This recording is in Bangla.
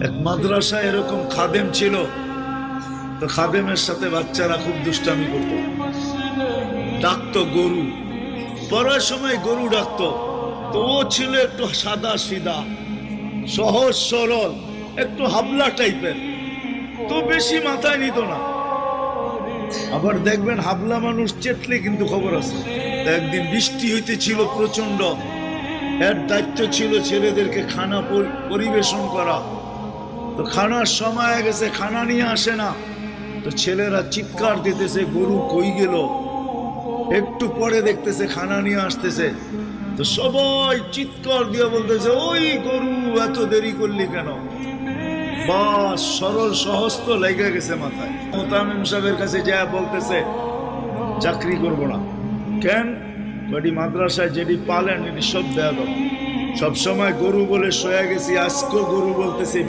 এক মাদ্রাসায় এরকম খাদেম ছিল, তো খাদেমের সাথে বাচ্চারা খুব দুষ্টামি করত, ডাকতো গরু, পড়ার সময় গরু ডাকতো। তো ও ছিল একটু সাদা সিধা, সহজ সরল, একটু হাবলা টাইপের, তো বেশি মাথায় নিত না। আবার দেখবেন হাবলা মানুষ চেতলে কিন্তু খবর আছে। তো একদিন বৃষ্টি হইতেছিল প্রচন্ড, এর দায়িত্ব ছিল ছেলেদেরকে খানা পরিবেশন করা। তো খানার সময় গেছে, খানা নিয়ে আসে না, তো ছেলেরা চিৎকার দিতেছে গরু কই গেল। একটু পরে দেখতেছে খানা নিয়ে আসতেছে, তো সবাই চিৎকার দিয়ে বলতেছে ওই গরু এত দেরি করলি কেন। বাস সরল সহজ তো লেগে গেছে মাথায়। মোতামিম সাহেবের কাছে যা বলতেছে চাকরি করব না। কেন? বাড়ি মাদ্রাসায় যেটি পালেন এটি সব দেয়া দাও। সবসময় গরু বলে শোয়া গেছি, আজকেও গরু বলতেছি।